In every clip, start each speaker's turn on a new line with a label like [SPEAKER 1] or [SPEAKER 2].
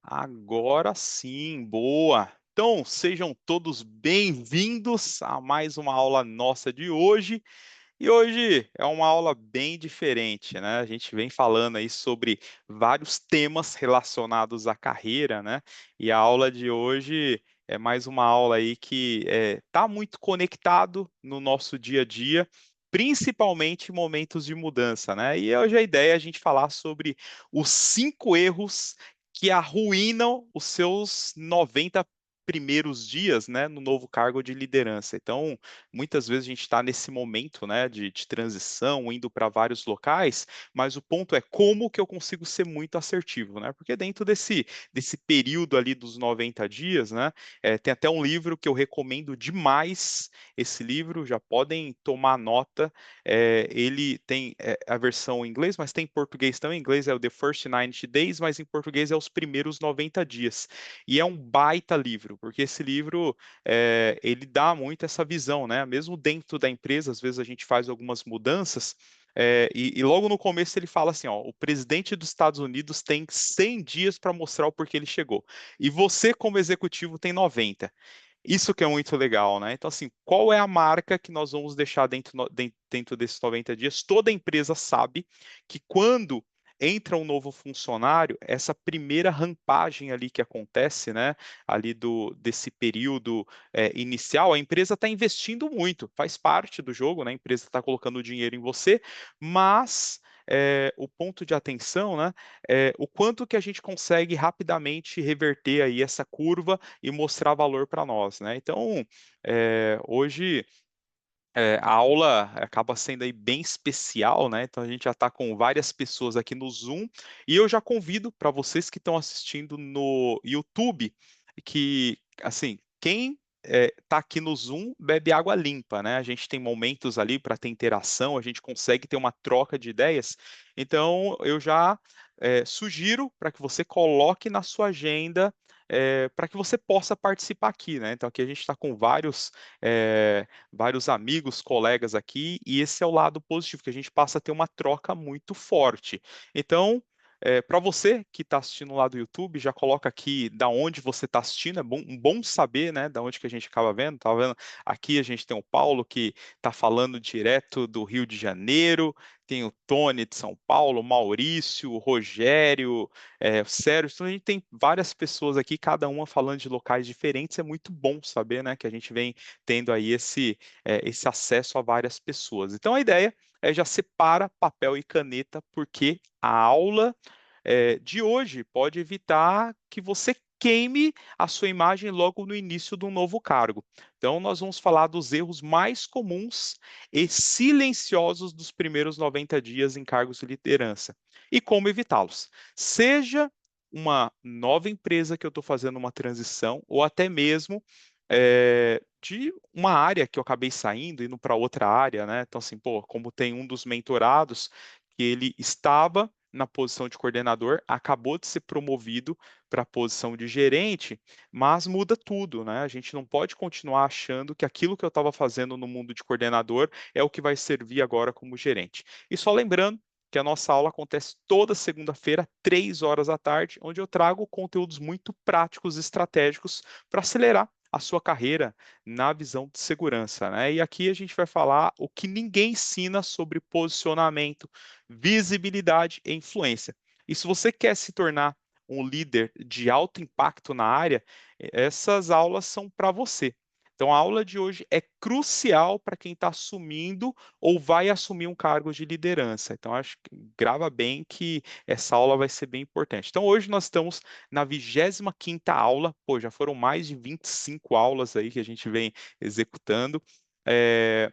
[SPEAKER 1] Agora sim, boa. Então, sejam todos bem-vindos a mais uma aula nossa de hoje. E hoje é uma aula bem diferente, né? A gente vem falando aí sobre vários temas relacionados à carreira, né? E a aula de hoje é mais uma aula aí que está muito conectado no nosso dia a dia, principalmente em momentos de mudança, né? E hoje a ideia é a gente falar sobre os 5 erros que arruinam os seus 90 primeiros dias, né, no novo cargo de liderança. Então, muitas vezes a gente está nesse momento, né, de transição, indo para vários locais, mas o ponto é como que eu consigo ser muito assertivo, né? Porque dentro desse período ali dos 90 dias, né, tem até um livro que eu recomendo demais. Esse livro, já podem tomar nota. Ele tem a versão em inglês, mas tem em português também. Em inglês é o The First 90 Days, mas em português é os primeiros 90 dias. E é um baita livro, porque esse livro ele dá muito essa visão, né? Mesmo dentro da empresa, às vezes a gente faz algumas mudanças, e logo no começo ele fala assim, ó, o presidente dos Estados Unidos tem 100 dias para mostrar o porquê ele chegou, e você como executivo tem 90. Isso que é muito legal, né? Então, assim, qual é a marca que nós vamos deixar dentro desses 90 dias? Toda empresa sabe que quando entra um novo funcionário, essa primeira rampagem ali que acontece, né, ali desse período inicial, a empresa está investindo muito, faz parte do jogo, né? A empresa está colocando dinheiro em você, mas o ponto de atenção, né, é o quanto que a gente consegue rapidamente reverter aí essa curva e mostrar valor para nós, né? Então, hoje a aula acaba sendo aí bem especial, né? Então a gente já está com várias pessoas aqui no Zoom e eu já convido para vocês que estão assistindo no YouTube que, assim, quem está aqui no Zoom bebe água limpa, né? A gente tem momentos ali para ter interação, a gente consegue ter uma troca de ideias. Então eu já sugiro para que você coloque na sua agenda para que você possa participar aqui, né? Então aqui a gente está com vários amigos, colegas aqui, e esse é o lado positivo, que a gente passa a ter uma troca muito forte. Então, para você que está assistindo lá do YouTube, já coloca aqui da onde você está assistindo, é bom saber, né, da onde que a gente acaba vendo. Tá vendo? Aqui a gente tem o Paulo, que está falando direto do Rio de Janeiro, tem o Tony de São Paulo, o Maurício, o Rogério, o Sérgio. Então a gente tem várias pessoas aqui, cada uma falando de locais diferentes. É muito bom saber, né, que a gente vem tendo aí esse acesso a várias pessoas. Então a ideia é já separa papel e caneta, porque a aula de hoje pode evitar que você queime a sua imagem logo no início de um novo cargo. Então, nós vamos falar dos erros mais comuns e silenciosos dos primeiros 90 dias em cargos de liderança e como evitá-los. Seja uma nova empresa que eu estou fazendo uma transição, ou até mesmo de uma área que eu acabei saindo, indo para outra área, né? Então, assim, pô, como tem um dos mentorados que ele estava na posição de coordenador, acabou de ser promovido para a posição de gerente, mas muda tudo, né? A gente não pode continuar achando que aquilo que eu estava fazendo no mundo de coordenador é o que vai servir agora como gerente. E só lembrando que a nossa aula acontece toda segunda-feira, 3 horas da tarde, onde eu trago conteúdos muito práticos e estratégicos para acelerar a sua carreira na visão de segurança, né? E aqui a gente vai falar o que ninguém ensina sobre posicionamento, visibilidade e influência. E se você quer se tornar um líder de alto impacto na área, essas aulas são para você. Então, a aula de hoje é crucial para quem está assumindo ou vai assumir um cargo de liderança. Então, acho que grava bem que essa aula vai ser bem importante. Então, hoje nós estamos na 25ª aula. Pô, já foram mais de 25 aulas aí que a gente vem executando. É,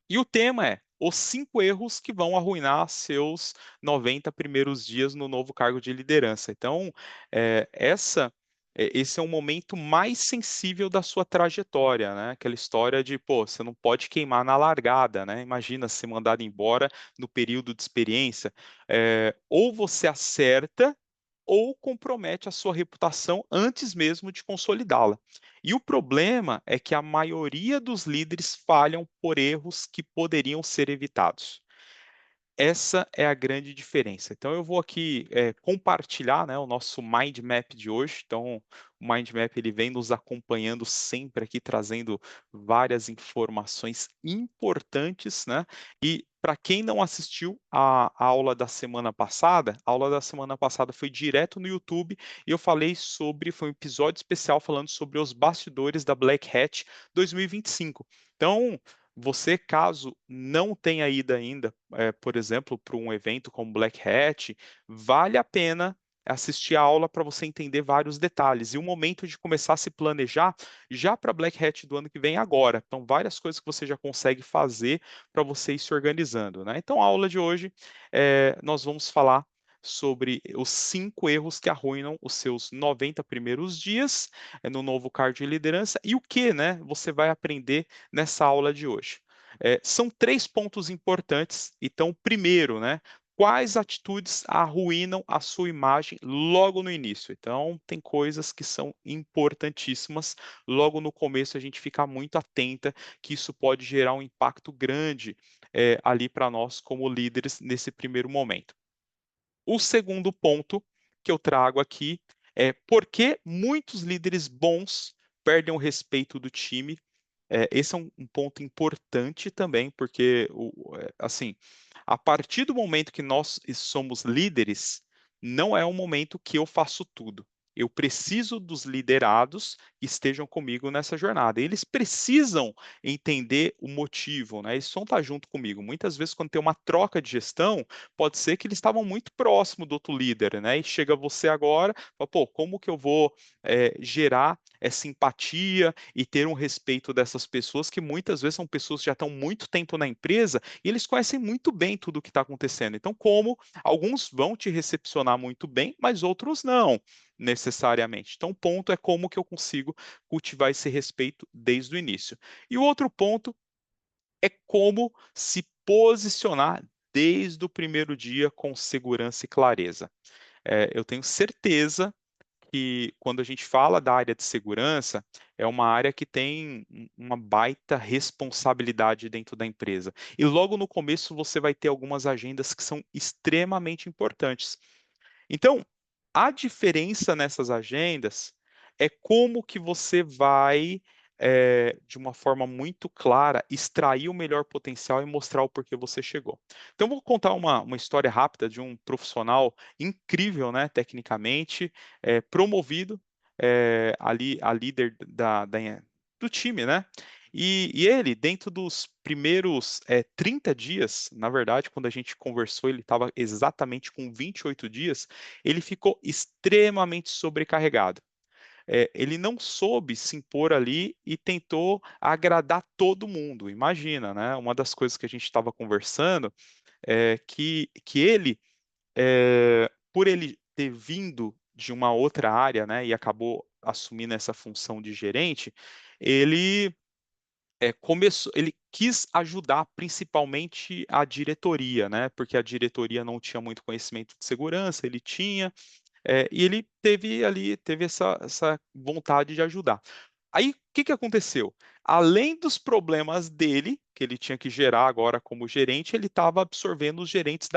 [SPEAKER 1] E o tema é os 5 erros que vão arruinar seus 90 primeiros dias no novo cargo de liderança. Então, esse é um momento mais sensível da sua trajetória, né? Aquela história de, pô, você não pode queimar na largada, né? Imagina ser mandado embora no período de experiência. Ou você acerta ou compromete a sua reputação antes mesmo de consolidá-la. E o problema é que a maioria dos líderes falham por erros que poderiam ser evitados. Essa é a grande diferença. Então eu vou aqui, compartilhar, né, o nosso mind map de hoje. Então, o mind map ele vem nos acompanhando sempre aqui, trazendo várias informações importantes, né. E para quem não assistiu a aula da semana passada, a aula da semana passada foi direto no YouTube e eu falei sobre foi um episódio especial falando sobre os bastidores da Black Hat 2025. Então, você, caso não tenha ido ainda, por exemplo, para um evento como Black Hat, vale a pena assistir a aula para você entender vários detalhes. E o momento de começar a se planejar já para Black Hat do ano que vem agora. Então, várias coisas que você já consegue fazer para você ir se organizando, né? Então, a aula de hoje, nós vamos falar sobre os 5 erros que arruinam os seus 90 primeiros dias no novo cargo de liderança e o que, né, você vai aprender nessa aula de hoje. São 3 pontos importantes. Então, primeiro, né, quais atitudes arruinam a sua imagem logo no início? Então, tem coisas que são importantíssimas. Logo no começo, a gente fica muito atenta que isso pode gerar um impacto grande ali para nós como líderes nesse primeiro momento. O segundo ponto que eu trago aqui é por que muitos líderes bons perdem o respeito do time. Esse é um ponto importante também, porque assim, a partir do momento que nós somos líderes, não é um momento que eu faço tudo. Eu preciso dos liderados que estejam comigo nessa jornada. Eles precisam entender o motivo, né? Eles vão estar junto comigo. Muitas vezes, quando tem uma troca de gestão, pode ser que eles estavam muito próximo do outro líder, né? E chega você agora, fala, pô, como que eu vou gerar essa empatia e ter um respeito dessas pessoas que muitas vezes são pessoas que já estão muito tempo na empresa e eles conhecem muito bem tudo o que está acontecendo. Então, como alguns vão te recepcionar muito bem, mas outros não necessariamente. Então, o ponto é como que eu consigo cultivar esse respeito desde o início. E o outro ponto é como se posicionar desde o primeiro dia com segurança e clareza. Eu tenho certeza que quando a gente fala da área de segurança, é uma área que tem uma baita responsabilidade dentro da empresa. E logo no começo você vai ter algumas agendas que são extremamente importantes. Então, a diferença nessas agendas é como que você vai, de uma forma muito clara, extrair o melhor potencial e mostrar o porquê você chegou. Então, vou contar uma história rápida de um profissional incrível, né, tecnicamente, promovido ali a líder do time, né? E ele, dentro dos primeiros 30 dias, na verdade, quando a gente conversou, ele estava exatamente com 28 dias, ele ficou extremamente sobrecarregado. Ele não soube se impor ali e tentou agradar todo mundo. Imagina, né? Uma das coisas que a gente estava conversando é que ele, por ele ter vindo de uma outra área, né, e acabou assumindo essa função de gerente, ele ele quis ajudar principalmente a diretoria, né? Porque a diretoria não tinha muito conhecimento de segurança, ele tinha, e ele teve essa vontade de ajudar. Aí, o que que aconteceu? Além dos problemas dele, que ele tinha que gerar agora como gerente, ele estava absorvendo os gerentes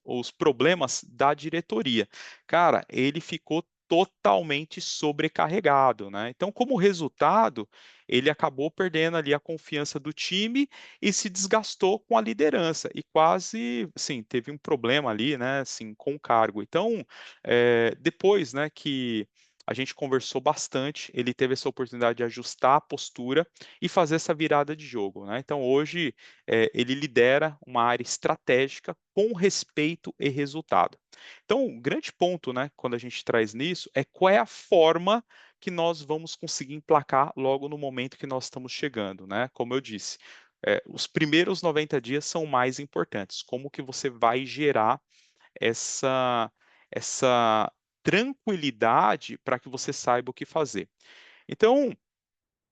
[SPEAKER 1] os problemas da diretoria. Cara, ele ficou totalmente sobrecarregado, né? Então, como resultado, ele acabou perdendo ali a confiança do time e se desgastou com a liderança e quase, assim, teve um problema ali, né, assim, com o cargo. Então, depois, né, que a gente conversou bastante, ele teve essa oportunidade de ajustar a postura e fazer essa virada de jogo, né? Então hoje ele lidera uma área estratégica com respeito e resultado. Então, um grande ponto, né, quando a gente traz nisso, é qual é a forma que nós vamos conseguir emplacar logo no momento que nós estamos chegando, né? Como eu disse, os primeiros 90 dias são mais importantes. Como que você vai gerar essa essa tranquilidade para que você saiba o que fazer. Então,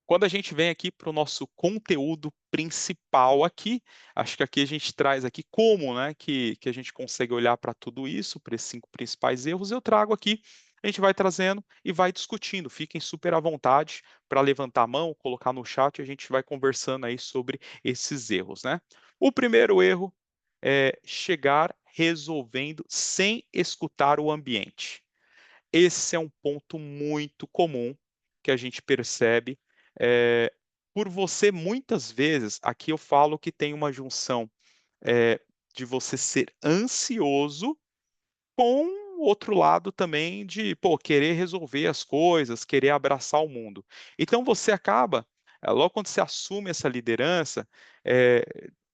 [SPEAKER 1] quando a gente vem aqui para o nosso conteúdo principal aqui, acho que aqui a gente traz aqui como, né, que a gente consegue olhar para tudo isso, para esses 5 principais erros, eu trago aqui, a gente vai trazendo e vai discutindo. Fiquem super à vontade para levantar a mão, colocar no chat e a gente vai conversando aí sobre esses erros, né? O primeiro erro chegar resolvendo sem escutar o ambiente. Esse é um ponto muito comum que a gente percebe. eh, por você, muitas vezes, aqui eu falo que tem uma junção de você ser ansioso com o outro lado também de, pô, querer resolver as coisas, querer abraçar o mundo. Então você acaba, logo quando você assume essa liderança, eh,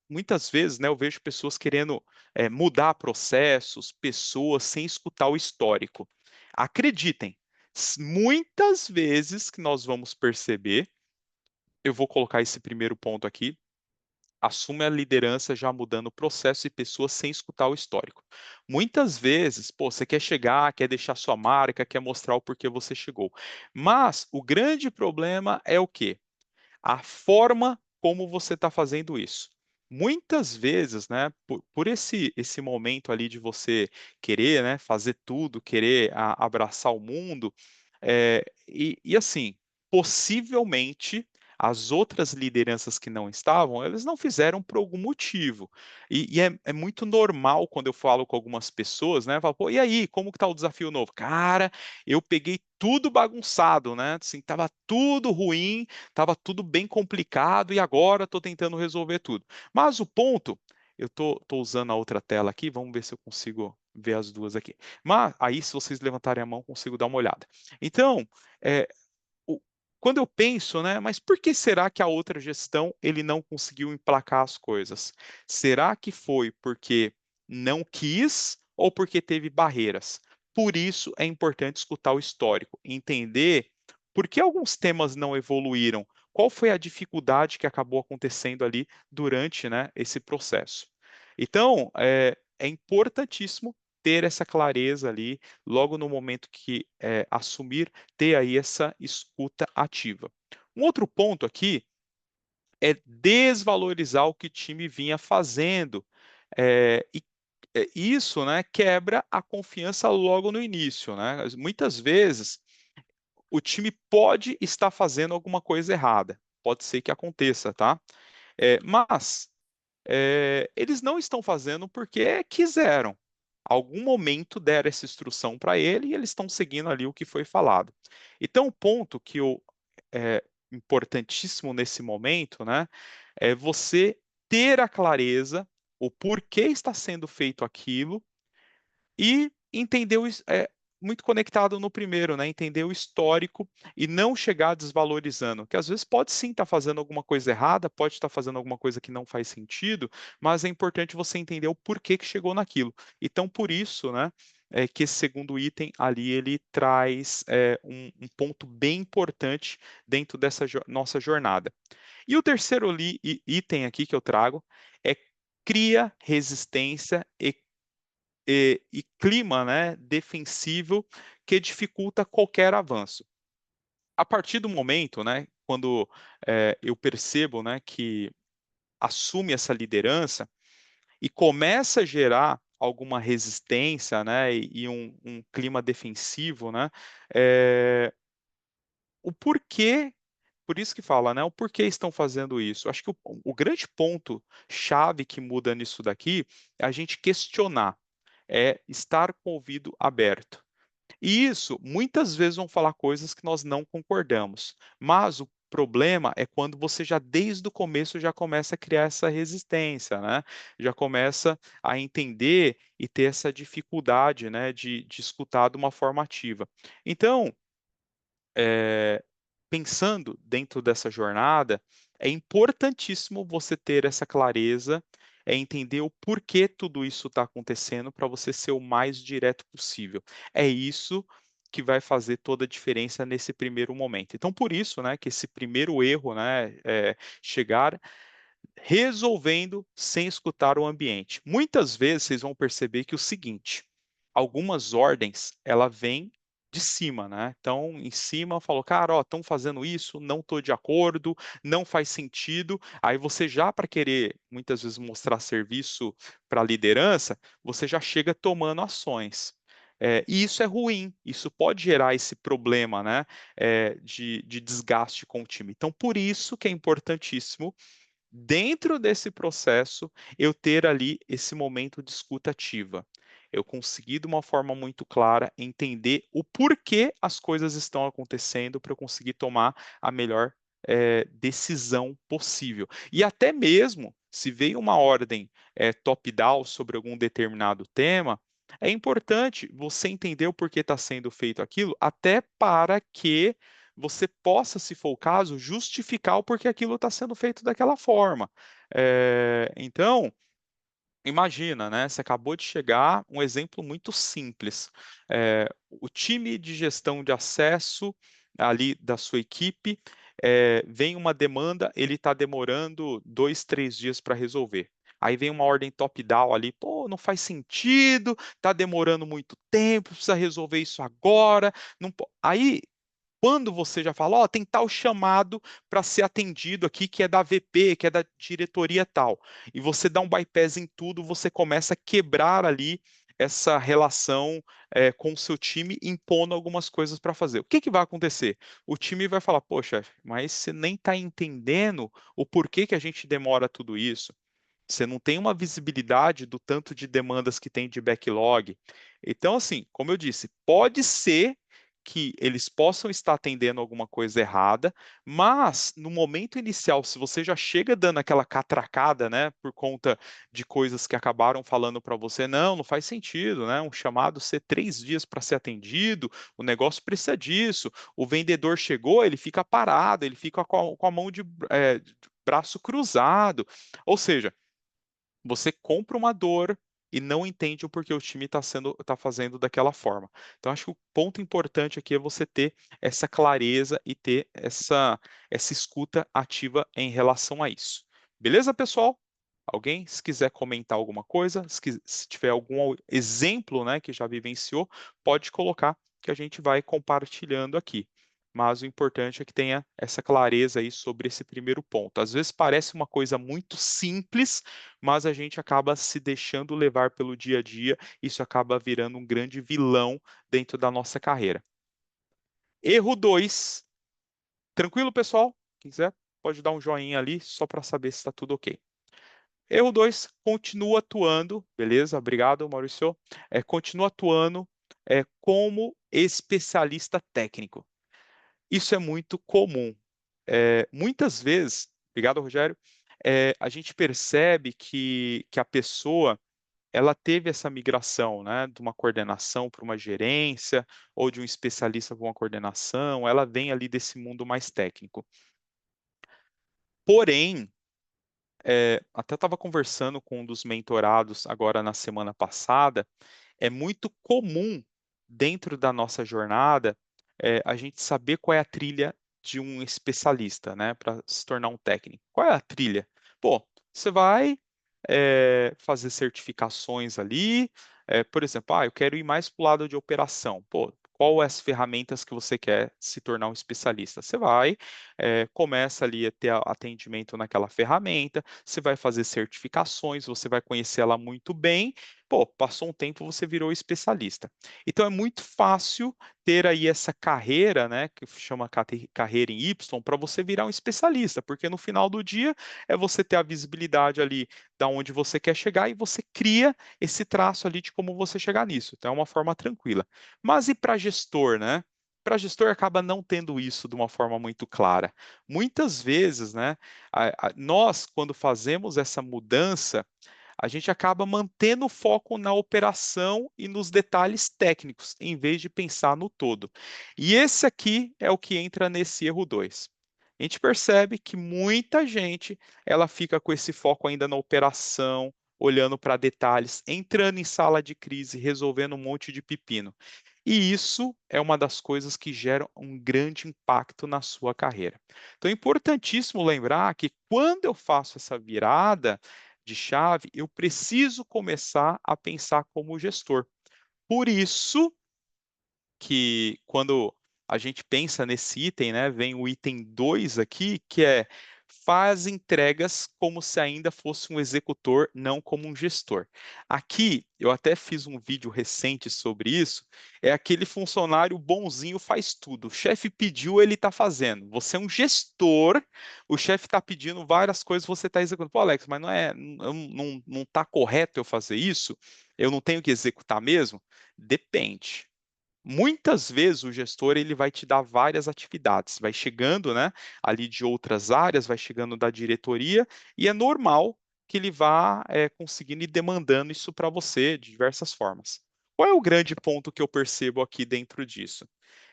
[SPEAKER 1] muitas vezes, né, eu vejo pessoas querendo mudar processos, pessoas sem escutar o histórico. Acreditem, muitas vezes que nós vamos perceber, eu vou colocar esse primeiro ponto aqui, assume a liderança já mudando o processo e pessoas sem escutar o histórico. Muitas vezes, pô, você quer chegar, quer deixar sua marca, quer mostrar o porquê você chegou. Mas o grande problema é o quê? A forma como você está fazendo isso. Muitas vezes, né, por esse momento ali de você querer, né, fazer tudo, querer abraçar o mundo, e assim, possivelmente as outras lideranças que não estavam, eles não fizeram por algum motivo. E é muito normal quando eu falo com algumas pessoas, né? Eu falo, pô, e aí, como que tá o desafio novo? Cara, eu peguei tudo bagunçado, né? Assim, tava tudo ruim, tava tudo bem complicado e agora estou tentando resolver tudo. Mas o ponto, eu tô usando a outra tela aqui, vamos ver se eu consigo ver as duas aqui. Mas aí, se vocês levantarem a mão, consigo dar uma olhada. Então, é, o- quando eu penso, né, mas por que será que a outra gestão ele não conseguiu emplacar as coisas? Será que foi porque não quis ou porque teve barreiras? Por isso é importante escutar o histórico, entender por que alguns temas não evoluíram, qual foi a dificuldade que acabou acontecendo ali durante, né, esse processo. Então, é importantíssimo ter essa clareza ali, logo no momento que assumir, ter aí essa escuta ativa. Um outro ponto aqui é desvalorizar o que o time vinha fazendo. E isso, né, quebra a confiança logo no início, né? Muitas vezes o time pode estar fazendo alguma coisa errada, pode ser que aconteça, tá? Mas eles não estão fazendo porque quiseram. Algum momento deram essa instrução para ele e eles estão seguindo ali o que foi falado. Então, o ponto que é importantíssimo nesse momento, né, é você ter a clareza o porquê está sendo feito aquilo e entender muito conectado no primeiro, né? Entender o histórico e não chegar desvalorizando, que às vezes pode sim estar fazendo alguma coisa errada, pode estar fazendo alguma coisa que não faz sentido, mas é importante você entender o porquê que chegou naquilo. Então, por isso, né? Que esse segundo item ali ele traz um ponto bem importante dentro dessa nossa jornada. E o terceiro item aqui que eu trago é cria resistência e clima, né, defensivo que dificulta qualquer avanço. A partir do momento, né, quando eu percebo, né, que assume essa liderança e começa a gerar alguma resistência, né, e um clima defensivo, né, é, o porquê, por isso que fala, né, o porquê estão fazendo isso. Acho que o grande ponto chave que muda nisso daqui é a gente questionar, é estar com o ouvido aberto. E isso, muitas vezes vão falar coisas que nós não concordamos, mas o problema é quando você já desde o começo já começa a criar essa resistência, né? Já começa a entender e ter essa dificuldade, né, de escutar de uma forma ativa. Então, eh, pensando dentro dessa jornada, é importantíssimo você ter essa clareza, é entender o porquê tudo isso está acontecendo para você ser o mais direto possível. É isso que vai fazer toda a diferença nesse primeiro momento. Então, por isso, né, que esse primeiro erro, né, é chegar resolvendo sem escutar o ambiente. Muitas vezes vocês vão perceber que o seguinte, algumas ordens, ela vem de cima, né? Então, em cima, falou, cara, ó, estão fazendo isso, não estou de acordo, não faz sentido. Aí você já, para querer, muitas vezes, mostrar serviço para a liderança, você já chega tomando ações. E isso é ruim, isso pode gerar esse problema, né, de desgaste com o time. Então, por isso que é importantíssimo dentro desse processo, eu ter ali esse momento de escuta ativa. Eu conseguir, de uma forma muito clara, entender o porquê as coisas estão acontecendo para eu conseguir tomar a melhor decisão possível. E até mesmo, se veio uma ordem top-down sobre algum determinado tema, é importante você entender o porquê está sendo feito aquilo, até para que você possa, se for o caso, justificar o porquê aquilo está sendo feito daquela forma. Então, imagina, né? Você acabou de chegar, um exemplo muito simples. O time de gestão de acesso ali da sua equipe vem uma demanda, ele está demorando 2, 3 dias para resolver. Aí vem uma ordem top-down ali, pô, não faz sentido, está demorando muito tempo, precisa resolver isso agora. Não Aí quando você já fala, ó, tem tal chamado para ser atendido aqui, que é da VP, que é da diretoria tal, e você dá um bypass em tudo, você começa a quebrar ali essa relação com o seu time, impondo algumas coisas para fazer. O que que vai acontecer? O time vai falar, pô, chefe, mas você nem está entendendo o porquê que a gente demora tudo isso. Você não tem uma visibilidade do tanto de demandas que tem de backlog. Então, assim, como eu disse, pode ser que eles possam estar atendendo alguma coisa errada, mas no momento inicial, se você já chega dando aquela catracada, né, por conta de coisas que acabaram falando para você, não, não faz sentido, né, um chamado ser 3 dias para ser atendido, o negócio precisa disso, o vendedor chegou, ele fica parado, ele fica com a mão de braço cruzado, ou seja, você compra uma dor e não entende o porquê o time está fazendo daquela forma. Então, acho que o ponto importante aqui é você ter essa clareza e ter essa escuta ativa em relação a isso. Beleza, pessoal? Alguém, se quiser comentar alguma coisa, se tiver algum exemplo, né, que já vivenciou, pode colocar que a gente vai compartilhando aqui. Mas o importante é que tenha essa clareza aí sobre esse primeiro ponto. Às vezes parece uma coisa muito simples, mas a gente acaba se deixando levar pelo dia a dia, isso acaba virando um grande vilão dentro da nossa carreira. Erro 2. Tranquilo, pessoal? Quem quiser, pode dar um joinha ali, só para saber se está tudo ok. Erro 2, continua atuando, beleza? Obrigado, Maurício. Continua atuando como especialista técnico. Isso é muito comum. Muitas vezes, obrigado, Rogério, a gente percebe que a pessoa ela teve essa migração, né, de uma coordenação para uma gerência, ou de um especialista para uma coordenação, ela vem ali desse mundo mais técnico. Porém, até estava conversando com um dos mentorados agora na semana passada, é muito comum dentro da nossa jornada a gente saber qual é a trilha de um especialista, né, para se tornar um técnico. Qual é a trilha? Pô, você vai fazer certificações ali, por exemplo, eu quero ir mais para o lado de operação. Pô, qual as ferramentas que você quer se tornar um especialista? Você vai, começa ali a ter atendimento naquela ferramenta, você vai fazer certificações, você vai conhecer ela muito bem. Pô, passou um tempo, você virou especialista. Então é muito fácil ter aí essa carreira, né, que chama carreira em Y, para você virar um especialista, porque no final do dia é você ter a visibilidade ali da onde você quer chegar e você cria esse traço ali de como você chegar nisso. Então é uma forma tranquila. Mas e para gestor, né? Para gestor acaba não tendo isso de uma forma muito clara. Muitas vezes, né, nós, quando fazemos essa mudança, a gente acaba mantendo o foco na operação e nos detalhes técnicos, em vez de pensar no todo. E esse aqui é o que entra nesse erro 2. A gente percebe que muita gente ela fica com esse foco ainda na operação, olhando para detalhes, entrando em sala de crise, resolvendo um monte de pepino. E isso é uma das coisas que geram um grande impacto na sua carreira. Então é importantíssimo lembrar que quando eu faço essa virada de chave, eu preciso começar a pensar como gestor. Por isso que quando a gente pensa nesse item, né, vem o item 2 aqui, que é faz entregas como se ainda fosse um executor, não como um gestor. Aqui, eu até fiz um vídeo recente sobre isso, é aquele funcionário bonzinho faz tudo. O chefe pediu, ele está fazendo. Você é um gestor, o chefe está pedindo várias coisas, você está executando. Pô, Alex, mas não está correto eu fazer isso? Eu não tenho que executar mesmo? Depende. Muitas vezes o gestor ele vai te dar várias atividades, vai chegando, né, ali de outras áreas, vai chegando da diretoria e é normal que ele vá conseguindo e demandando isso para você de diversas formas. Qual é o grande ponto que eu percebo aqui dentro disso?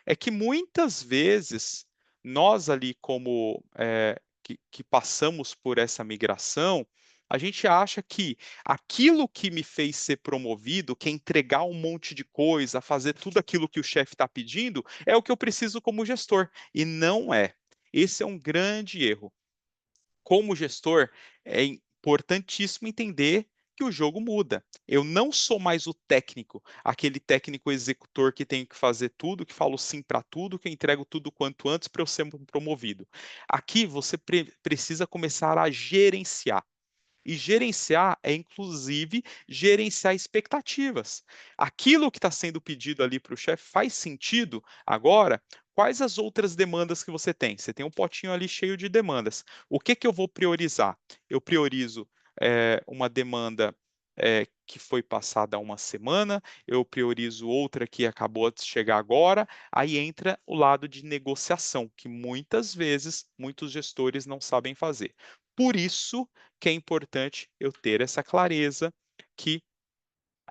[SPEAKER 1] É que muitas vezes nós ali como que passamos por essa migração, a gente acha que aquilo que me fez ser promovido, que é entregar um monte de coisa, fazer tudo aquilo que o chefe está pedindo, é o que eu preciso como gestor. E não é. Esse é um grande erro. Como gestor, é importantíssimo entender que o jogo muda. Eu não sou mais o técnico, aquele técnico executor que tem que fazer tudo, que falo sim para tudo, que eu entrego tudo quanto antes para eu ser promovido. Aqui você precisa começar a gerenciar. E gerenciar é, inclusive, gerenciar expectativas. Aquilo que está sendo pedido ali para o chefe faz sentido agora? Quais as outras demandas que você tem? Você tem um potinho ali cheio de demandas. O que que eu vou priorizar? Eu priorizo uma demanda que foi passada há uma semana, eu priorizo outra que acabou de chegar agora, aí entra o lado de negociação, que muitas vezes muitos gestores não sabem fazer. Por isso que é importante eu ter essa clareza que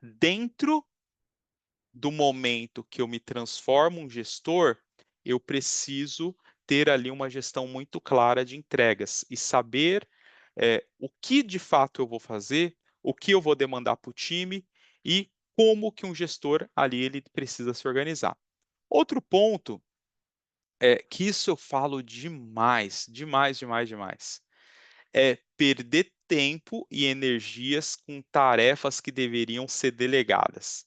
[SPEAKER 1] dentro do momento que eu me transformo um gestor, eu preciso ter ali uma gestão muito clara de entregas e saber o que de fato eu vou fazer, o que eu vou demandar para o time e como que um gestor ali ele precisa se organizar. Outro ponto é que isso eu falo demais, demais, demais, demais é perder tempo e energias com tarefas que deveriam ser delegadas.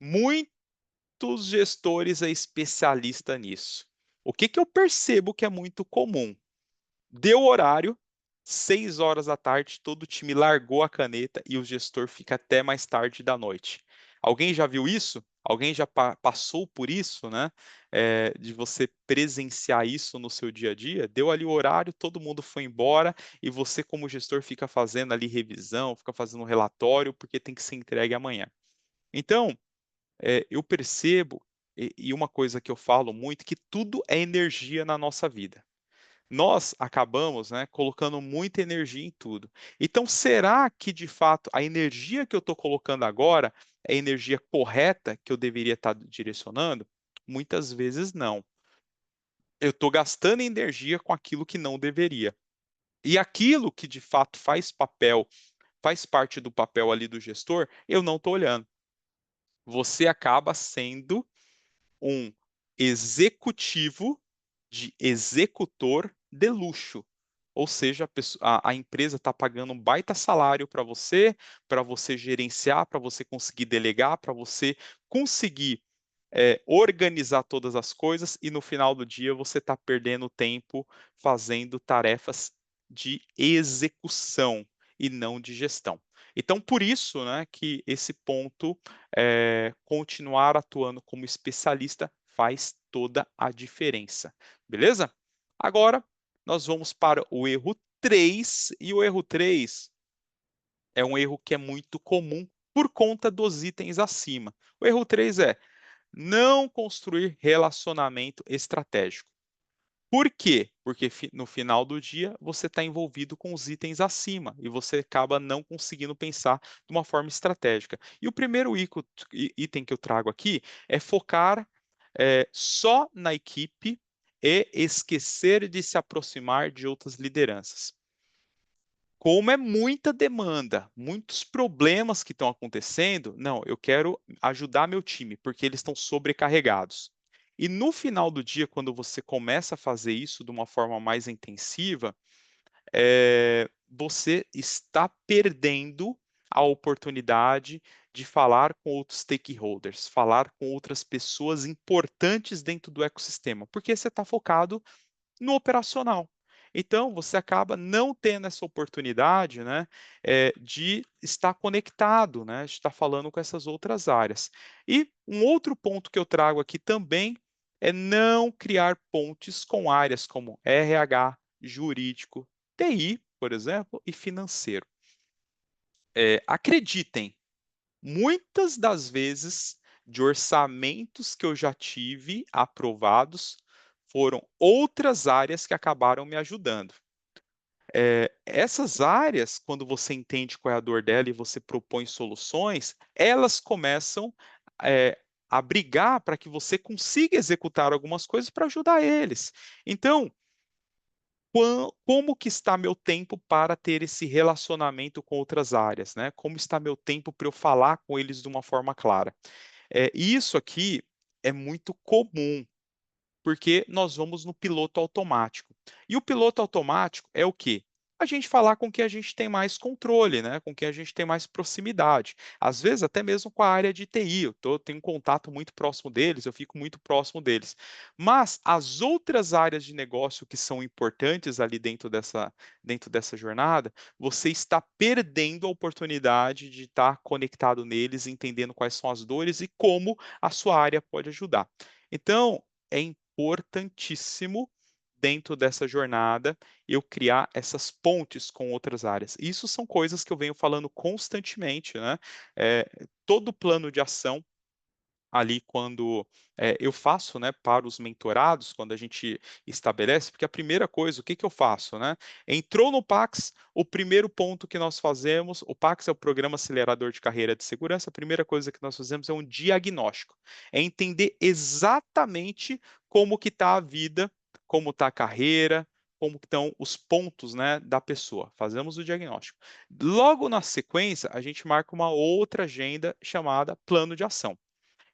[SPEAKER 1] Muitos gestores é especialista nisso. O que que eu percebo que é muito comum? Deu horário, 6 horas da tarde, todo o time largou a caneta e o gestor fica até mais tarde da noite. Alguém já viu isso? Alguém já passou por isso, né? De você presenciar isso no seu dia a dia? Deu ali o horário, todo mundo foi embora e você, como gestor, fica fazendo ali revisão, fica fazendo relatório, porque tem que ser entregue amanhã. Então, eu percebo, e uma coisa que eu falo muito, que tudo é energia na nossa vida. Nós acabamos, né, colocando muita energia em tudo. Então, será que de fato a energia que eu estou colocando agora é a energia correta que eu deveria estar direcionando? Muitas vezes não. Eu estou gastando energia com aquilo que não deveria. E aquilo que de fato faz parte do papel ali do gestor, eu não estou olhando. Você acaba sendo um executivo de executor de luxo. Ou seja, a empresa está pagando um baita salário para você gerenciar, para você conseguir delegar, para você conseguir organizar todas as coisas e no final do dia você está perdendo tempo fazendo tarefas de execução e não de gestão. Então, por isso, né, que esse ponto, continuar atuando como especialista faz toda a diferença. Beleza? Agora, nós vamos para o erro 3 e o erro 3 é um erro que é muito comum por conta dos itens acima. O erro 3 é não construir relacionamento estratégico. Por quê? Porque no final do dia você está envolvido com os itens acima e você acaba não conseguindo pensar de uma forma estratégica. E o primeiro item que eu trago aqui é focar só na equipe e esquecer de se aproximar de outras lideranças. Como é muita demanda, muitos problemas que estão acontecendo, não, eu quero ajudar meu time, porque eles estão sobrecarregados. E no final do dia, quando você começa a fazer isso de uma forma mais intensiva, você está perdendo a oportunidade de falar com outros stakeholders, falar com outras pessoas importantes dentro do ecossistema, porque você está focado no operacional. Então, você acaba não tendo essa oportunidade, né, de estar conectado, né, de estar falando com essas outras áreas. E um outro ponto que eu trago aqui também é não criar pontes com áreas como RH, jurídico, TI, por exemplo, e financeiro. Acreditem, muitas das vezes, de orçamentos que eu já tive aprovados, foram outras áreas que acabaram me ajudando. Essas áreas, quando você entende qual é a dor dela e você propõe soluções, elas começam, eh, a brigar para que você consiga executar algumas coisas para ajudar eles. Então, como que está meu tempo para ter esse relacionamento com outras áreas, né? Como está meu tempo para eu falar com eles de uma forma clara? Isso aqui é muito comum, porque nós vamos no piloto automático. E o piloto automático é o quê? A gente falar com quem a gente tem mais controle, né? Com quem a gente tem mais proximidade. Às vezes, até mesmo com a área de TI. Tenho um contato muito próximo deles, eu fico muito próximo deles. Mas as outras áreas de negócio que são importantes ali dentro dessa jornada, você está perdendo a oportunidade de estar conectado neles, entendendo quais são as dores e como a sua área pode ajudar. Então, é importantíssimo dentro dessa jornada eu criar essas pontes com outras áreas. Isso são coisas que eu venho falando constantemente, né? Todo plano de ação ali quando eu faço, né, para os mentorados, quando a gente estabelece, porque a primeira coisa, o que que eu faço, né? Entrou no Pax, o primeiro ponto que nós fazemos, o Pax é o Programa Acelerador de Carreira de Segurança, a primeira coisa que nós fazemos é um diagnóstico, é entender exatamente como que está a vida, como está a carreira, como que estão os pontos, né, da pessoa. Fazemos o diagnóstico. Logo na sequência, a gente marca uma outra agenda chamada plano de ação.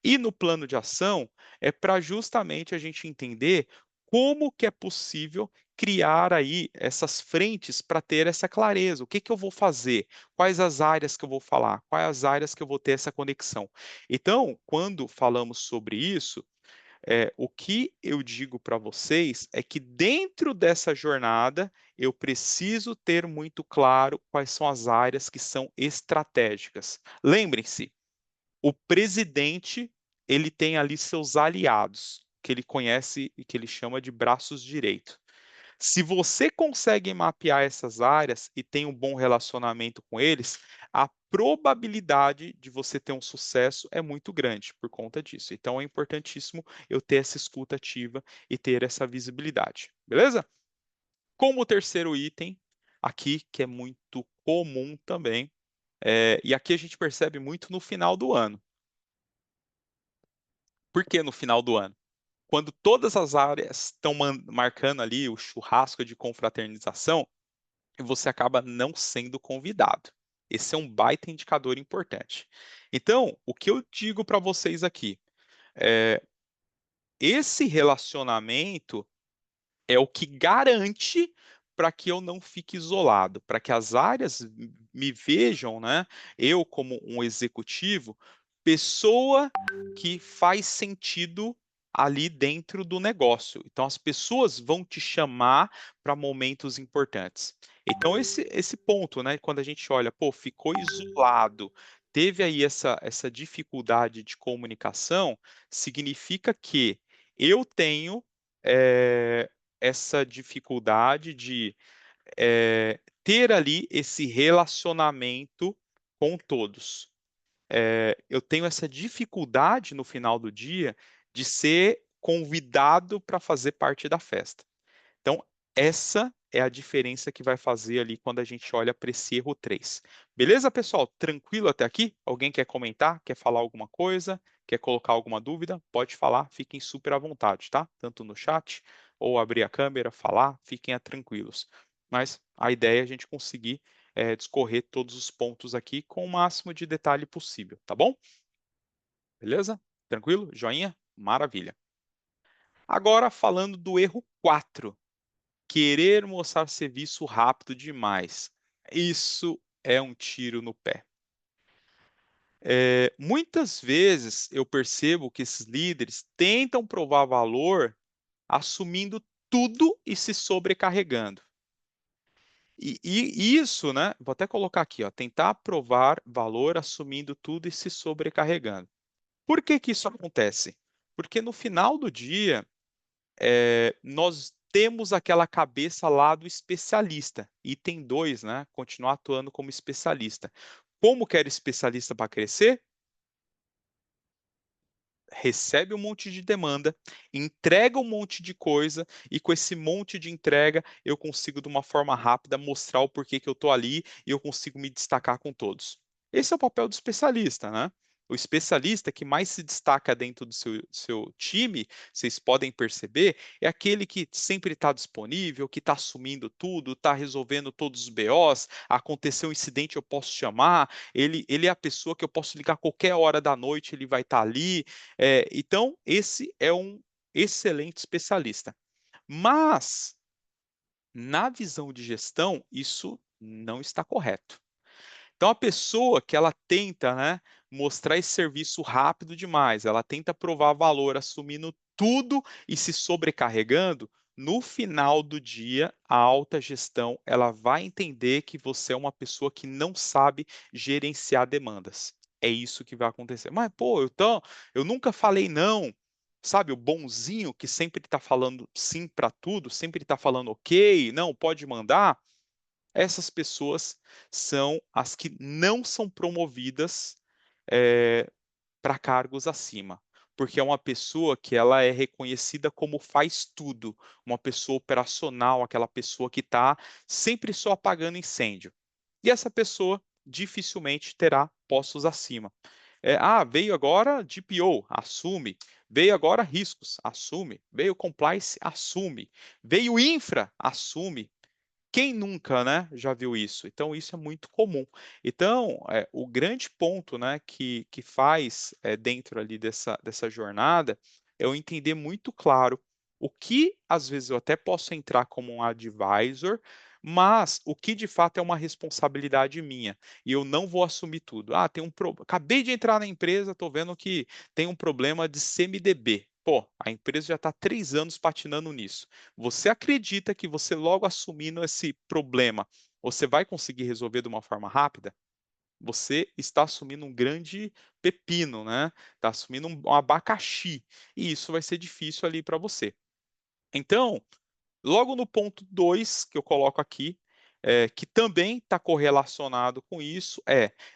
[SPEAKER 1] E no plano de ação é para justamente a gente entender como que é possível criar aí essas frentes para ter essa clareza. O que que eu vou fazer? Quais as áreas que eu vou falar? Quais as áreas que eu vou ter essa conexão? Então, quando falamos sobre isso, o que eu digo para vocês é que dentro dessa jornada eu preciso ter muito claro quais são as áreas que são estratégicas. Lembrem-se, o presidente, ele tem ali seus aliados, que ele conhece e que ele chama de braços direitos. Se você consegue mapear essas áreas e tem um bom relacionamento com eles, a probabilidade de você ter um sucesso é muito grande por conta disso. Então é importantíssimo eu ter essa escuta ativa e ter essa visibilidade, beleza? Como terceiro item, aqui, que é muito comum também, e aqui a gente percebe muito no final do ano. Por que no final do ano? Quando todas as áreas estão marcando ali o churrasco de confraternização, você acaba não sendo convidado. Esse é um baita indicador importante. Então, o que eu digo para vocês aqui, é, esse relacionamento é o que garante para que eu não fique isolado, para que as áreas me vejam, né, eu como um executivo, pessoa que faz sentido ali dentro do negócio. Então as pessoas vão te chamar para momentos importantes. Então esse ponto, né, quando a gente olha, pô, ficou isolado, teve aí essa dificuldade de comunicação, significa que eu tenho eh, essa dificuldade de ter ali esse relacionamento com todos. Eu tenho essa dificuldade no final do dia de ser convidado para fazer parte da festa. Então, essa é a diferença que vai fazer ali quando a gente olha para esse erro 3. Beleza, pessoal? Tranquilo até aqui? Alguém quer comentar? Quer falar alguma coisa? Quer colocar alguma dúvida? Pode falar, fiquem super à vontade, tá? Tanto no chat ou abrir a câmera, falar, fiquem tranquilos. Mas a ideia é a gente conseguir discorrer todos os pontos aqui com o máximo de detalhe possível, tá bom? Beleza? Tranquilo? Joinha? Maravilha. Agora falando do erro 4. Querer mostrar serviço rápido demais. Isso é um tiro no pé. Muitas vezes eu percebo que esses líderes tentam provar valor assumindo tudo e se sobrecarregando. E isso, né? Vou até colocar aqui, ó, tentar provar valor assumindo tudo e se sobrecarregando. Por que que isso acontece? Porque no final do dia, nós temos aquela cabeça lá do especialista, item 2, né? Continuar atuando como especialista. Como que era especialista para crescer? Recebe um monte de demanda, entrega um monte de coisa, e com esse monte de entrega eu consigo, de uma forma rápida, mostrar o porquê que eu estou ali e eu consigo me destacar com todos. Esse é o papel do especialista, né? O especialista que mais se destaca dentro do seu time, vocês podem perceber, é aquele que sempre está disponível, que está assumindo tudo, está resolvendo todos os BOs, aconteceu um incidente, eu posso chamar, ele é a pessoa que eu posso ligar a qualquer hora da noite, ele vai estar ali, então, esse é um excelente especialista. Mas, na visão de gestão, isso não está correto. Então, a pessoa que ela tenta, né, mostrar esse serviço rápido demais, ela tenta provar valor assumindo tudo e se sobrecarregando, no final do dia, a alta gestão ela vai entender que você é uma pessoa que não sabe gerenciar demandas. É isso que vai acontecer. Mas, pô, eu nunca falei não. Sabe, o bonzinho que sempre está falando sim para tudo, sempre está falando ok, não, pode mandar. Essas pessoas são as que não são promovidas para cargos acima, porque é uma pessoa que ela é reconhecida como faz tudo, uma pessoa operacional, aquela pessoa que está sempre só apagando incêndio. E essa pessoa dificilmente terá postos acima. Veio agora DPO, assume. Veio agora riscos, assume. Veio compliance, assume. Veio infra, assume. Quem nunca, né, já viu isso? Então, isso é muito comum. Então, o grande ponto, né, que faz dentro ali dessa jornada é eu entender muito claro o que, às vezes, eu até posso entrar como um advisor, mas o que de fato é uma responsabilidade minha e eu não vou assumir tudo. Tem um problema. Acabei de entrar na empresa, estou vendo que tem um problema de CMDB. Pô, a empresa já está 3 anos patinando nisso. Você acredita que você logo assumindo esse problema, você vai conseguir resolver de uma forma rápida? Você está assumindo um grande pepino, né? Está assumindo um abacaxi, e isso vai ser difícil ali para você. Então, logo no ponto 2 que eu coloco aqui, que também está correlacionado com isso,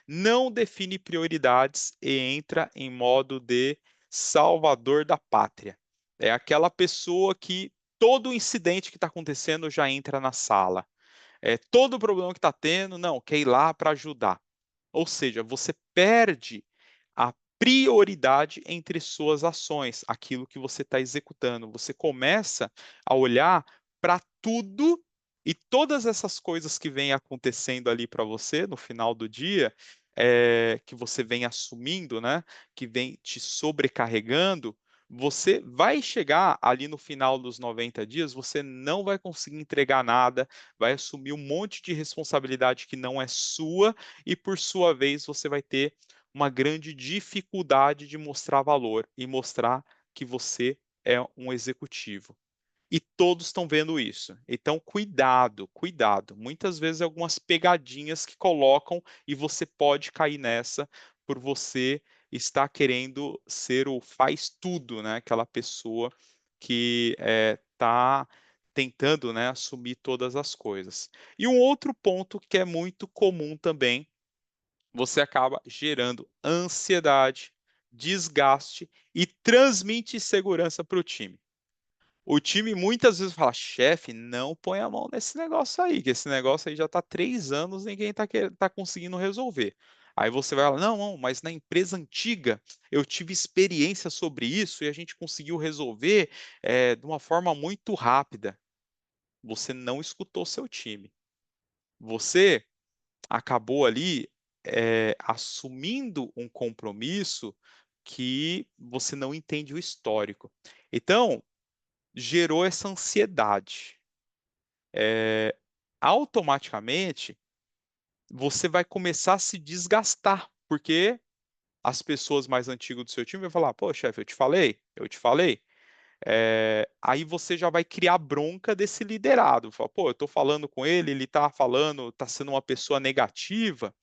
[SPEAKER 1] não define prioridades e entra em modo de salvador da pátria. É aquela pessoa que todo incidente que está acontecendo já entra na sala. Todo problema que está tendo, não, quer ir lá para ajudar. Ou seja, você perde a prioridade entre suas ações, aquilo que você está executando. Você começa a olhar para tudo e todas essas coisas que vêm acontecendo ali para você no final do dia, que você vem assumindo, né, que vem te sobrecarregando. Você vai chegar ali no final dos 90 dias, você não vai conseguir entregar nada, vai assumir um monte de responsabilidade que não é sua, e por sua vez você vai ter uma grande dificuldade de mostrar valor e mostrar que você é um executivo. E todos estão vendo isso. Então, cuidado, cuidado. Muitas vezes algumas pegadinhas que colocam e você pode cair nessa por você estar querendo ser o faz tudo, né? Aquela pessoa que está tentando, né, assumir todas as coisas. E um outro ponto que é muito comum também, você acaba gerando ansiedade, desgaste e transmite insegurança para o time. O time muitas vezes fala: chefe, não põe a mão nesse negócio aí, que esse negócio aí já está 3 anos, ninguém está conseguindo resolver. Aí você vai falar: não, não, mas na empresa antiga eu tive experiência sobre isso e a gente conseguiu resolver de uma forma muito rápida. Você não escutou seu time. Você acabou ali assumindo um compromisso que você não entende o histórico. Então, gerou essa ansiedade. É, automaticamente, você vai começar a se desgastar, porque as pessoas mais antigas do seu time vão falar: pô, chefe, eu te falei, eu te falei. aí você já vai criar bronca desse liderado. Fala, pô, eu estou falando com ele, ele está falando, está sendo uma pessoa negativa,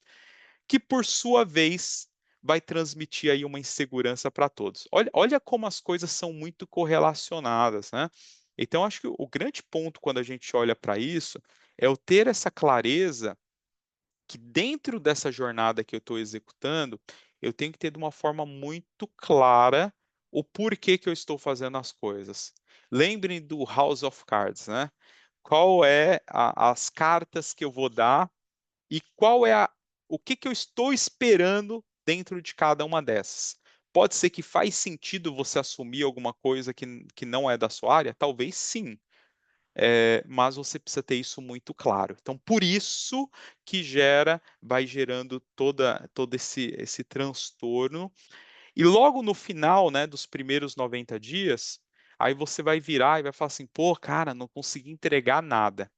[SPEAKER 1] que por sua vez vai transmitir aí uma insegurança para todos. Olha como as coisas são muito correlacionadas, né? Então, acho que o grande ponto quando a gente olha para isso é eu ter essa clareza que dentro dessa jornada que eu estou executando, eu tenho que ter de uma forma muito clara o porquê que eu estou fazendo as coisas. Lembrem do House of Cards, né? Qual é as cartas que eu vou dar e qual é o que que eu estou esperando dentro de cada uma dessas. Pode ser que faz sentido você assumir alguma coisa que não é da sua área? Talvez sim. Mas você precisa ter isso muito claro. Então, por isso que vai gerando todo esse transtorno. E logo no final, né, dos primeiros 90 dias, aí você vai virar e vai falar assim, pô, cara, não consegui entregar nada.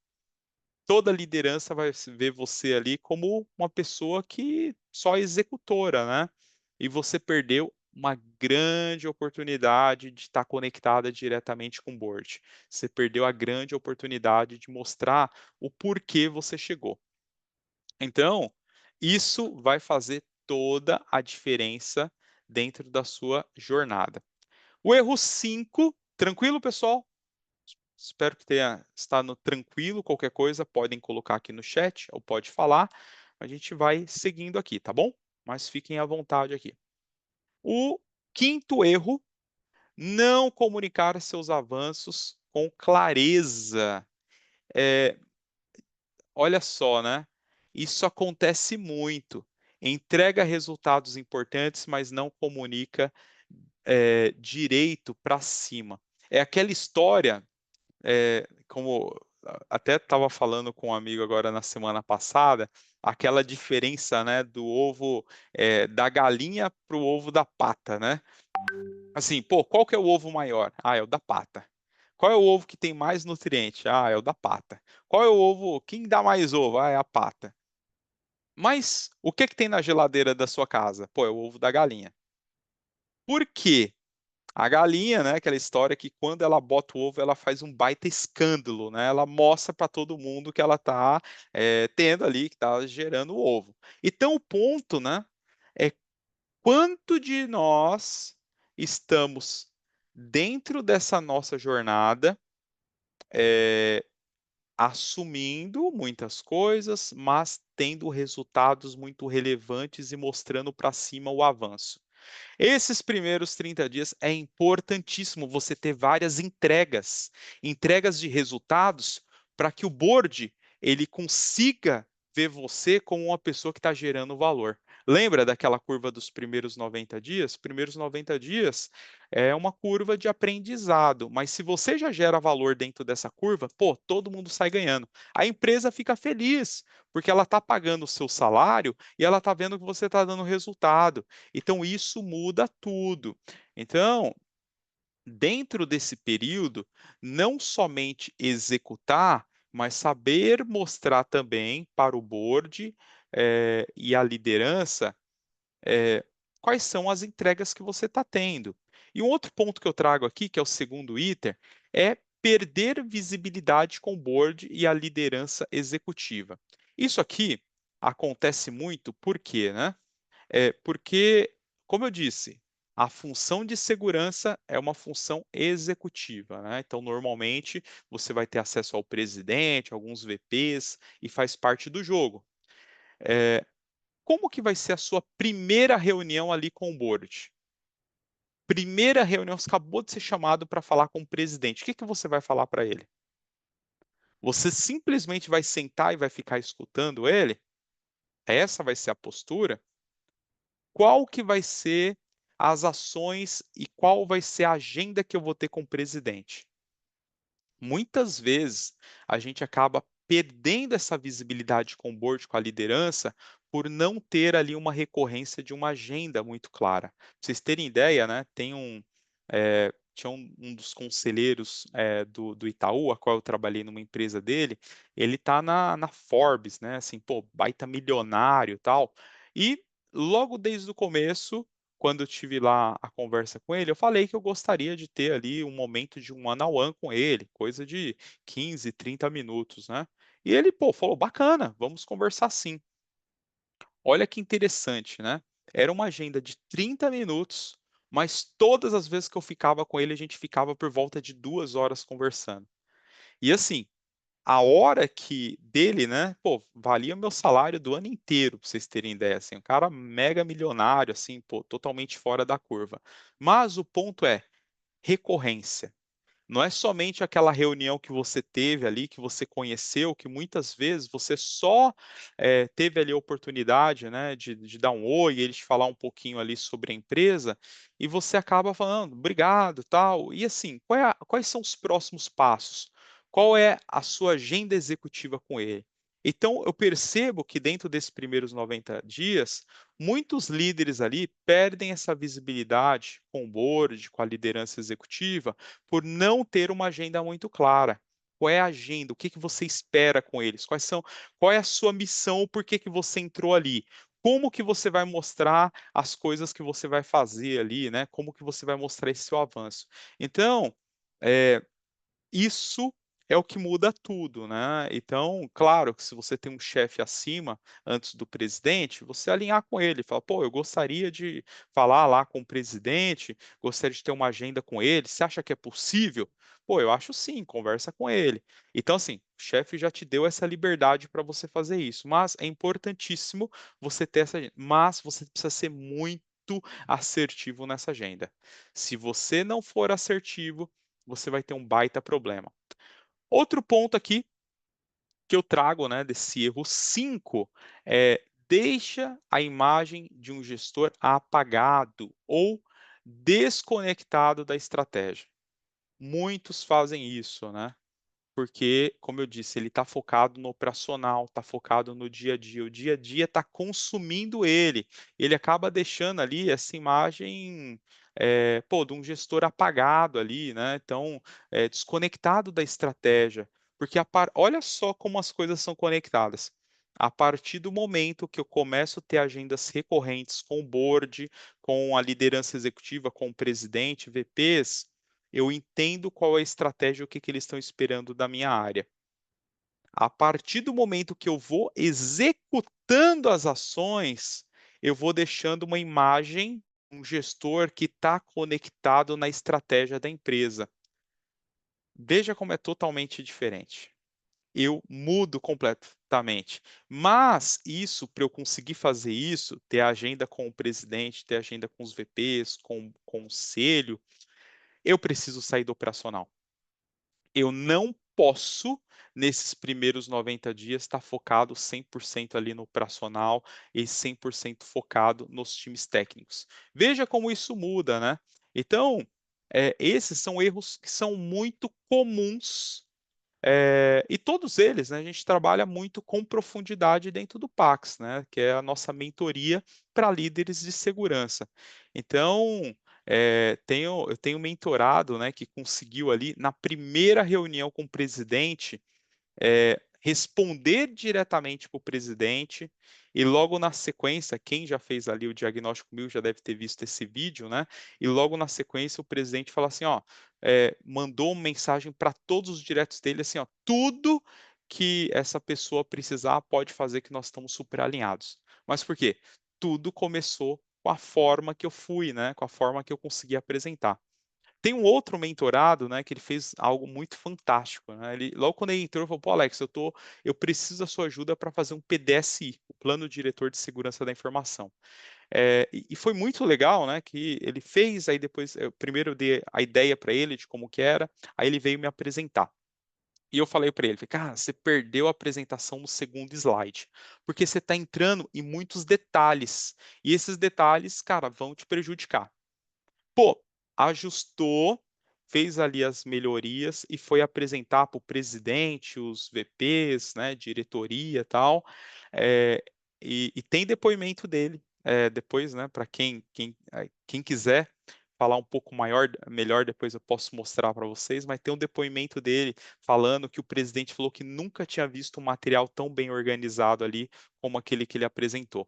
[SPEAKER 1] Toda liderança vai ver você ali como uma pessoa que só é executora, né? E você perdeu uma grande oportunidade de estar conectada diretamente com o board. Você perdeu a grande oportunidade de mostrar o porquê você chegou. Então, isso vai fazer toda a diferença dentro da sua jornada. O erro 5, tranquilo, pessoal? Espero que tenha estado tranquilo. Qualquer coisa, podem colocar aqui no chat ou pode falar. A gente vai seguindo aqui, tá bom? Mas fiquem à vontade aqui. O quinto erro, não comunicar seus avanços com clareza. É, olha só, né? Isso acontece muito. Entrega resultados importantes, mas não comunica direito para cima. É aquela história como até estava falando com um amigo agora na semana passada, aquela diferença, né, do ovo da galinha para o ovo da pata, né? Assim, pô, qual que é o ovo maior? Ah, é o da pata. Qual é o ovo que tem mais nutriente? Ah, é o da pata. Qual é o ovo? Quem dá mais ovo? Ah, é a pata. Mas o que que tem na geladeira da sua casa? Pô, é o ovo da galinha. Por quê? A galinha, né, aquela história que quando ela bota o ovo, ela faz um baita escândalo, né? Ela mostra para todo mundo que ela está tendo ali, que está gerando o ovo. Então, o ponto, né, é quanto de nós estamos dentro dessa nossa jornada, é, assumindo muitas coisas, mas tendo resultados muito relevantes e mostrando para cima o avanço. Esses primeiros 30 dias é importantíssimo você ter várias entregas de resultados para que o board ele consiga ver você como uma pessoa que está gerando valor. Lembra daquela curva dos primeiros 90 dias? Primeiros 90 dias é uma curva de aprendizado, mas se você já gera valor dentro dessa curva, pô, todo mundo sai ganhando. A empresa fica feliz, porque ela está pagando o seu salário e ela está vendo que você está dando resultado. Então, isso muda tudo. Então, dentro desse período, não somente executar, mas saber mostrar também para o board e a liderança é, quais são as entregas que você está tendo. E um outro ponto que eu trago aqui, que é o segundo item, é perder visibilidade com o board e a liderança executiva. Isso aqui acontece muito, por quê, né? Porque, como eu disse, a função de segurança é uma função executiva, né? Então, normalmente, você vai ter acesso ao presidente, alguns VPs, e faz parte do jogo. Como que vai ser a sua primeira reunião ali com o board? Primeira reunião, você acabou de ser chamado para falar com o presidente. O que que você vai falar para ele? Você simplesmente vai sentar e vai ficar escutando ele? Essa vai ser a postura? Qual que vai ser as ações e qual vai ser a agenda que eu vou ter com o presidente? Muitas vezes a gente acaba perdendo essa visibilidade com o board, com a liderança, por não ter ali uma recorrência de uma agenda muito clara. Pra vocês terem ideia, né? Tinha um dos conselheiros do Itaú, a qual eu trabalhei numa empresa dele, ele tá na Forbes, né? Assim, pô, baita milionário e tal. E logo desde o começo, quando eu tive lá a conversa com ele, eu falei que eu gostaria de ter ali um momento de um one on one com ele, coisa de 15, 30 minutos, né. E ele, pô, falou: "Bacana, vamos conversar sim". Olha que interessante, né. Era uma agenda de 30 minutos, mas todas as vezes que eu ficava com ele, a gente ficava por volta de 2 horas conversando. E assim, a hora que dele, né, pô, valia o meu salário do ano inteiro, pra vocês terem ideia, assim, um cara mega milionário, assim, pô, totalmente fora da curva. Mas o ponto é, recorrência. Não é somente aquela reunião que você teve ali, que você conheceu, que muitas vezes você só, teve ali a oportunidade, né, de dar um oi, ele te falar um pouquinho ali sobre a empresa, e você acaba falando: "Obrigado", tal. E assim, quais são os próximos passos? Qual é a sua agenda executiva com ele? Então eu percebo que dentro desses primeiros 90 dias, muitos líderes ali perdem essa visibilidade com o board, com a liderança executiva, por não ter uma agenda muito clara. Qual é a agenda? O que que você espera com eles? Qual é a sua missão? Por que que você entrou ali? Como que você vai mostrar as coisas que você vai fazer ali, né? Como que você vai mostrar esse seu avanço? Então, eh, isso é o que muda tudo, né. Então, claro que se você tem um chefe acima, antes do presidente, você alinhar com ele, falar: "Pô, eu gostaria de falar lá com o presidente, gostaria de ter uma agenda com ele, você acha que é possível?". "Pô, eu acho sim, conversa com ele". Então, assim, o chefe já te deu essa liberdade para você fazer isso, mas é importantíssimo você ter essa mas você precisa ser muito assertivo nessa agenda. Se você não for assertivo, você vai ter um baita problema. Outro ponto aqui que eu trago, né, desse erro 5 é: deixa a imagem de um gestor apagado ou desconectado da estratégia. Muitos fazem isso, né? Porque, como eu disse, ele está focado no operacional, está focado no dia a dia, o dia a dia está consumindo ele. Ele acaba deixando ali essa imagem, pô, de um gestor apagado ali, né, então, desconectado da estratégia, porque olha só como as coisas são conectadas. A partir do momento que eu começo a ter agendas recorrentes com o board, com a liderança executiva, com o presidente, VPs, eu entendo qual é a estratégia, o que que eles estão esperando da minha área. A partir do momento que eu vou executando as ações, eu vou deixando uma imagem, um gestor que está conectado na estratégia da empresa. Veja como é totalmente diferente. Eu mudo completamente. Mas isso, para eu conseguir fazer isso, ter a agenda com o presidente, ter a agenda com os VPs, com o conselho, eu preciso sair do operacional. Eu não posso, nesses primeiros 90 dias, estar focado 100% ali no operacional e 100% focado nos times técnicos. Veja como isso muda, né. Então, esses são erros que são muito comuns, e todos eles, né, a gente trabalha muito com profundidade dentro do Pax, né, que é a nossa mentoria para líderes de segurança. Então, eu tenho mentorado, né, que conseguiu ali na primeira reunião com o presidente, responder diretamente para o presidente e logo na sequência, quem já fez ali o diagnóstico comigo já deve ter visto esse vídeo, né, e logo na sequência o presidente fala assim: "Ó", mandou uma mensagem para todos os diretos dele assim: "Ó, tudo que essa pessoa precisar pode fazer que nós estamos super alinhados". Mas por quê? Tudo começou com a forma que eu fui, né, com a forma que eu consegui apresentar. Tem um outro mentorado, né, que ele fez algo muito fantástico, né, ele logo quando ele entrou, ele falou: "Pô, Alex, eu preciso da sua ajuda para fazer um PDSI, o Plano Diretor de Segurança da Informação". E foi muito legal, né, que ele fez, aí depois primeiro eu dei a ideia para ele de como que era, aí ele veio me apresentar. E eu falei para ele, falei: "Cara, você perdeu a apresentação no segundo slide, porque você está entrando em muitos detalhes, e esses detalhes, cara, vão te prejudicar". Pô, ajustou, fez ali as melhorias e foi apresentar para o presidente, os VPs, né, diretoria, tal, eh, e tem depoimento dele, depois, né, para quem quiser falar um pouco melhor, depois eu posso mostrar para vocês, mas tem um depoimento dele falando que o presidente falou que nunca tinha visto um material tão bem organizado ali, como aquele que ele apresentou.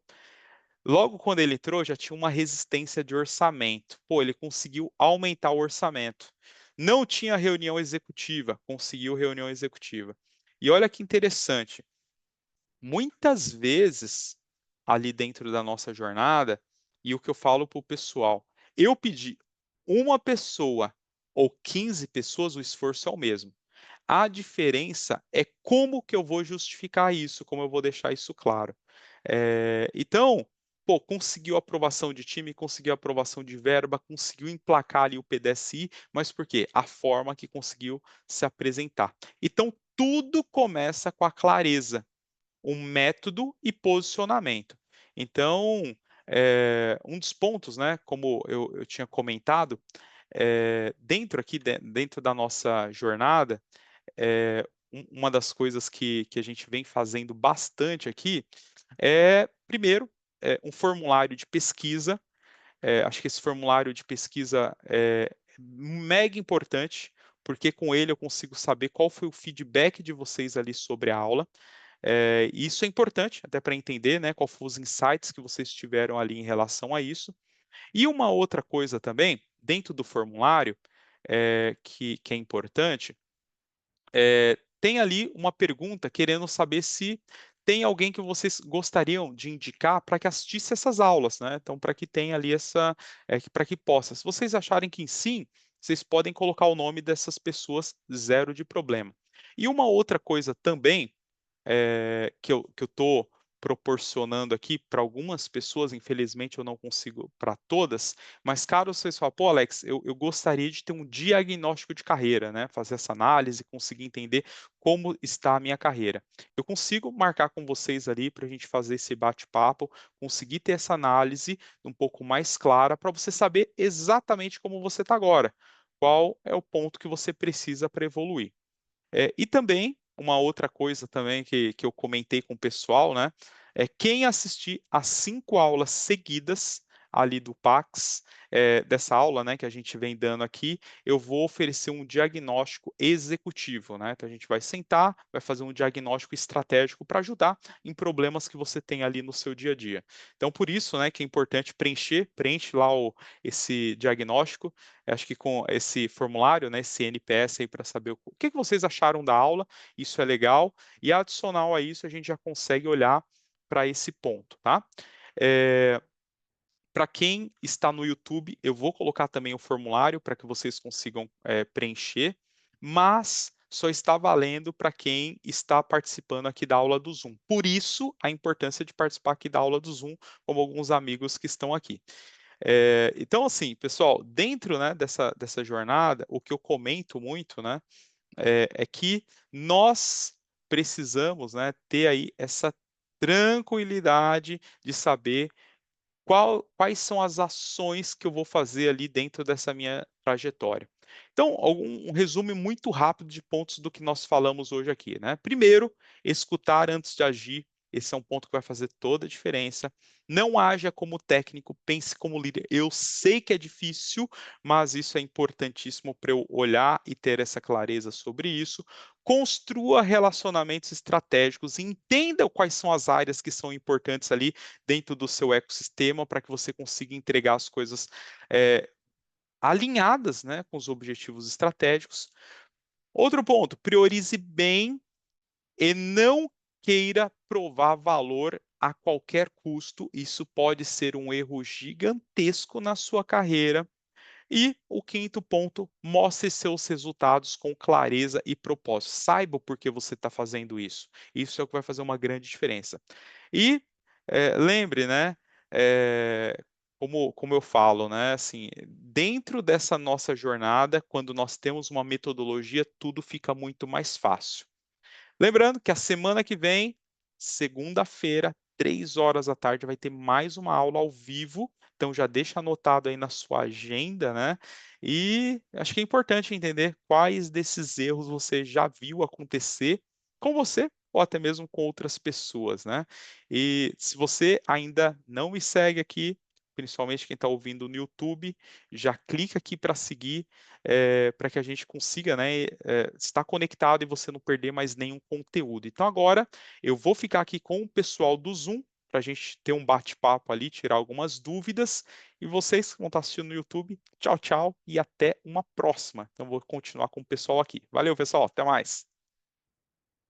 [SPEAKER 1] Logo quando ele entrou, já tinha uma resistência de orçamento. Pô, ele conseguiu aumentar o orçamento. Não tinha reunião executiva, conseguiu reunião executiva. E olha que interessante, muitas vezes ali dentro da nossa jornada, e o que eu falo para o pessoal, eu pedi uma pessoa ou 15 pessoas, o esforço é o mesmo. A diferença é como que eu vou justificar isso, como eu vou deixar isso claro. Então, pô, conseguiu aprovação de time, conseguiu aprovação de verba, conseguiu emplacar ali o PDSI, mas por quê? A forma que conseguiu se apresentar. Então, tudo começa com a clareza, um método e posicionamento. Então, um dos pontos, né, como eu tinha comentado, dentro aqui, dentro da nossa jornada, uma das coisas que a gente vem fazendo bastante aqui é, primeiro, um formulário de pesquisa. Acho que esse formulário de pesquisa é mega importante, porque com ele eu consigo saber qual foi o feedback de vocês ali sobre a aula. E isso é importante até para entender, né, qual foram os insights que vocês tiveram ali em relação a isso. E uma outra coisa também, dentro do formulário, que é importante, tem ali uma pergunta querendo saber se tem alguém que vocês gostariam de indicar para que assistisse essas aulas, né? Então, para que tenha ali para que possa. Se vocês acharem que sim, vocês podem colocar o nome dessas pessoas, zero de problema. E uma outra coisa também que eu estou proporcionando aqui para algumas pessoas, infelizmente eu não consigo para todas, mas caso vocês falem, pô, Alex, eu gostaria de ter um diagnóstico de carreira, né? Fazer essa análise, conseguir entender como está a minha carreira. Eu consigo marcar com vocês ali para a gente fazer esse bate-papo, conseguir ter essa análise um pouco mais clara para você saber exatamente como você está agora. Qual é o ponto que você precisa para evoluir? E também, uma outra coisa também que eu comentei com o pessoal, né? Quem assistir a 5 aulas seguidas ali do PAX, dessa aula, né, que a gente vem dando aqui, eu vou oferecer um diagnóstico executivo, né? Então a gente vai sentar, vai fazer um diagnóstico estratégico para ajudar em problemas que você tem ali no seu dia a dia. Então, por isso, né, que é importante preenche lá esse diagnóstico, acho que com esse formulário, né, esse NPS aí para saber o que vocês acharam da aula, isso é legal, e adicional a isso a gente já consegue olhar para esse ponto, tá? É, para quem está no YouTube, eu vou colocar também o formulário para que vocês consigam preencher, mas só está valendo para quem está participando aqui da aula do Zoom. Por isso, a importância de participar aqui da aula do Zoom, como alguns amigos que estão aqui. Então, assim, pessoal, dentro, né, dessa jornada, o que eu comento muito, né, é que nós precisamos, né, ter aí essa tranquilidade de saber quais são as ações que eu vou fazer ali dentro dessa minha trajetória. Então, um resumo muito rápido de pontos do que nós falamos hoje aqui, né? Primeiro, escutar antes de agir. Esse é um ponto que vai fazer toda a diferença. Não haja como técnico, pense como líder. Eu sei que é difícil, mas isso é importantíssimo para eu olhar e ter essa clareza sobre isso. Construa relacionamentos estratégicos, entenda quais são as áreas que são importantes ali dentro do seu ecossistema para que você consiga entregar as coisas alinhadas, né, com os objetivos estratégicos. Outro ponto, priorize bem e não queira provar valor a qualquer custo. Isso pode ser um erro gigantesco na sua carreira. E o quinto ponto, mostre seus resultados com clareza e propósito. Saiba por que você está fazendo isso. Isso é o que vai fazer uma grande diferença. E lembre, né? Como eu falo, né? Assim, dentro dessa nossa jornada, quando nós temos uma metodologia, tudo fica muito mais fácil. Lembrando que a semana que vem, segunda-feira, 3 horas da tarde, vai ter mais uma aula ao vivo. Então já deixa anotado aí na sua agenda, né? E acho que é importante entender quais desses erros você já viu acontecer com você ou até mesmo com outras pessoas, né? E se você ainda não me segue aqui, principalmente quem está ouvindo no YouTube, já clica aqui para seguir para que a gente consiga, né, estar conectado e você não perder mais nenhum conteúdo. Então agora eu vou ficar aqui com o pessoal do Zoom para a gente ter um bate-papo ali, tirar algumas dúvidas. E vocês que vão estar assistindo no YouTube, tchau, tchau e até uma próxima. Então, vou continuar com o pessoal aqui. Valeu, pessoal, até mais.